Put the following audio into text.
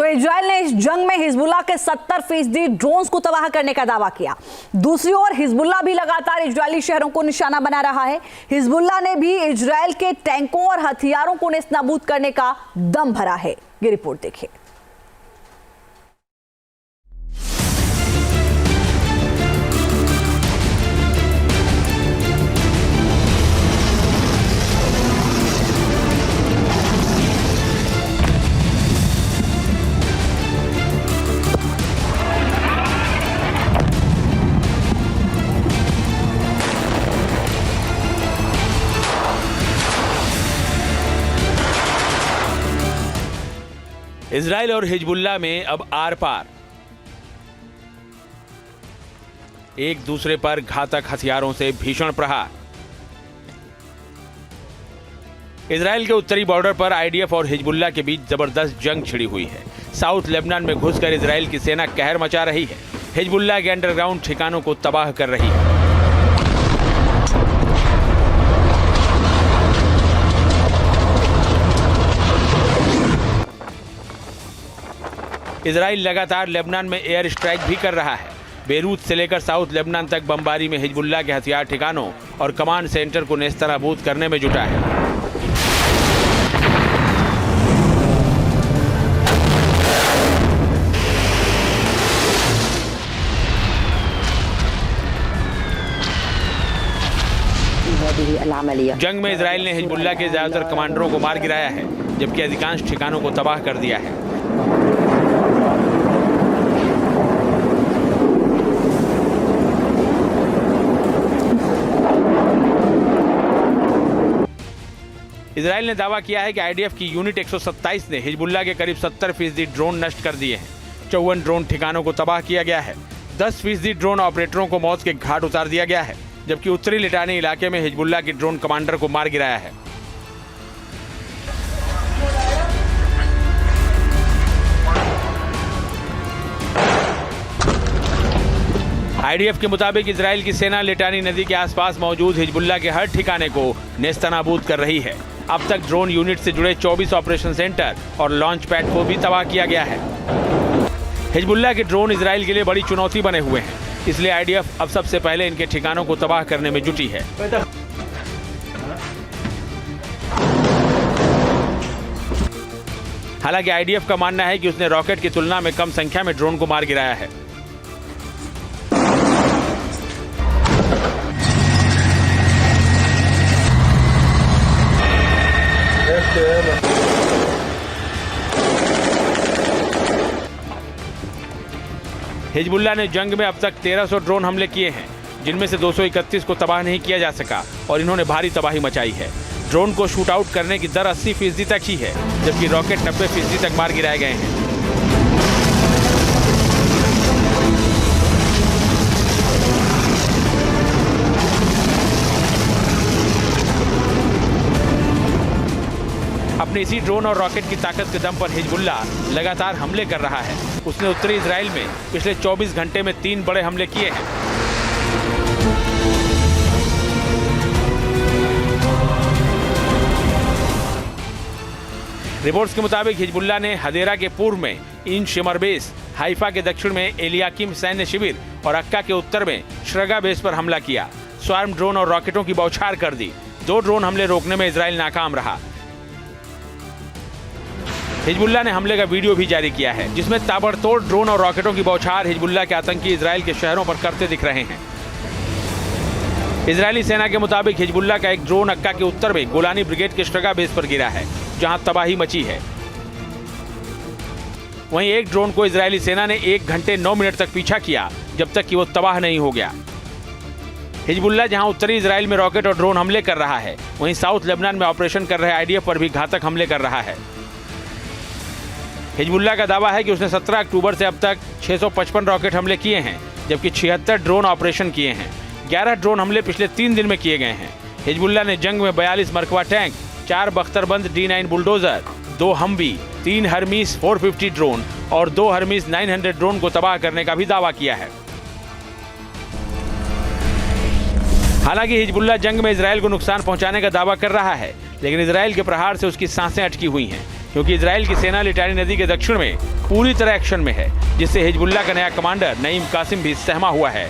Israel ने इस जंग में हिजबुल्लाह के 70% ड्रोन्स को तबाह करने का दावा किया। दूसरी ओर हिजबुल्लाह भी लगातार इजरायली शहरों को निशाना बना रहा है। हिजबुल्लाह ने भी इजराइल के टैंकों और हथियारों को नेस्तनाबूद करने का दम भरा है। ये रिपोर्ट देखिए। इजराइल और हिजबुल्लाह में अब आर पार, एक दूसरे पर घातक हथियारों से भीषण प्रहार। इजराइल के उत्तरी बॉर्डर पर आईडीएफ और हिजबुल्लाह के बीच जबरदस्त जंग छिड़ी हुई है। साउथ लेबनान में घुसकर इजराइल की सेना कहर मचा रही है। हिजबुल्लाह के अंडरग्राउंड ठिकानों को तबाह कर रही है। इजराइल लगातार लेबनान में एयर स्ट्राइक भी कर रहा है। बेरूत से लेकर साउथ लेबनान तक बमबारी में हिजबुल्लाह के हथियार ठिकानों और कमांड सेंटर को नेस्तनाबूद करने में जुटा है। जंग में इजराइल ने हिजबुल्लाह के ज्यादातर कमांडरों को मार गिराया है, जबकि अधिकांश ठिकानों को तबाह कर दिया है। इजराइल ने दावा किया है कि आईडीएफ की यूनिट 127 ने हिजबुल्लाह के करीब 70% ड्रोन नष्ट कर दिए हैं। 54 ड्रोन ठिकानों को तबाह किया गया है। 10% ड्रोन ऑपरेटरों को मौत के घाट उतार दिया गया है, जबकि उत्तरी लिटानी इलाके में हिजबुल्लाह के ड्रोन कमांडर को मार गिराया है। आईडीएफ के मुताबिक इजराइल की सेना लिटानी नदी के आसपास मौजूद हिजबुल्लाह के हर ठिकाने को नेस्तनाबूद कर रही है। अब तक ड्रोन यूनिट से जुड़े 24 ऑपरेशन सेंटर और लॉन्च पैड को भी तबाह किया गया है। हिजबुल्लाह के ड्रोन इजराइल के लिए बड़ी चुनौती बने हुए हैं, इसलिए आईडीएफ अब सबसे पहले इनके ठिकानों को तबाह करने में जुटी है। हालांकि आईडीएफ का मानना है कि उसने रॉकेट की तुलना में कम संख्या में ड्रोन को मार गिराया है। हिजबुल्लाह ने जंग में अब तक 1300 ड्रोन हमले किए हैं, जिनमें से 231 को तबाह नहीं किया जा सका और इन्होंने भारी तबाही मचाई है। ड्रोन को शूट आउट करने की दर 80% तक ही है, जबकि रॉकेट 90% तक मार गिराए गए हैं। अपने इसी ड्रोन और रॉकेट की ताकत के दम पर हिजबुल्लाह लगातार हमले कर रहा है। उसने उत्तरी इजराइल में पिछले 24 घंटे में 3 बड़े हमले किए हैं। रिपोर्ट्स के मुताबिक हिजबुल्लाह ने हदेरा के पूर्व में इन शिमर बेस, हाइफा के दक्षिण में एलियाकिम सैन्य शिविर और अक्का के उत्तर में श्रगा बेस पर हमला किया। स्वार्म ड्रोन और रॉकेटों की बौछार कर दी। 2 ड्रोन हमले रोकने में इजराइल नाकाम रहा। हिजबुल्लाह ने हमले का वीडियो भी जारी किया है, जिसमें ताबड़तोड़ ड्रोन और रॉकेटों की बौछार हिजबुल्लाह के आतंकी इजराइल के शहरों पर करते दिख रहे हैं। इजरायली सेना के मुताबिक हिजबुल्लाह का एक ड्रोन अक्का के उत्तर में गोलानी ब्रिगेड के श्रगा बेस पर गिरा है, जहां तबाही मची है। वहीं एक ड्रोन को इजरायली सेना ने 1 घंटे 9 मिनट तक पीछा किया, जब तक कि वो तबाह नहीं हो गया। हिजबुल्लाह जहां उत्तरी इजराइल में रॉकेट और ड्रोन हमले कर रहा है, वहीं साउथ लेबनान में ऑपरेशन कर रहे आईडीएफ पर भी घातक हमले कर रहा है। हिजबुल्लाह का दावा है कि उसने 17 अक्टूबर से अब तक 655 रॉकेट हमले किए हैं, जबकि 76 ड्रोन ऑपरेशन किए हैं। 11 ड्रोन हमले पिछले 3 दिन में किए गए हैं। हिजबुल्लाह ने जंग में 42 Merkava tank, 4 बख्तरबंद D9 bulldozer, 2 Humvee, 3 Hermes 450 drone और 2 हर्मीस 900 ड्रोन को तबाह करने का भी दावा किया है। हालांकि हिजबुल्लाह जंग में इजराइल को नुकसान पहुंचाने का दावा कर रहा है, लेकिन इजराइल के प्रहार से उसकी सांसें अटकी हुई हैं, क्योंकि इजराइल की सेना लिटानी नदी के दक्षिण में पूरी तरह एक्शन में है, जिससे हिजबुल्लाह का नया कमांडर नईम कासिम भी सहमा हुआ है।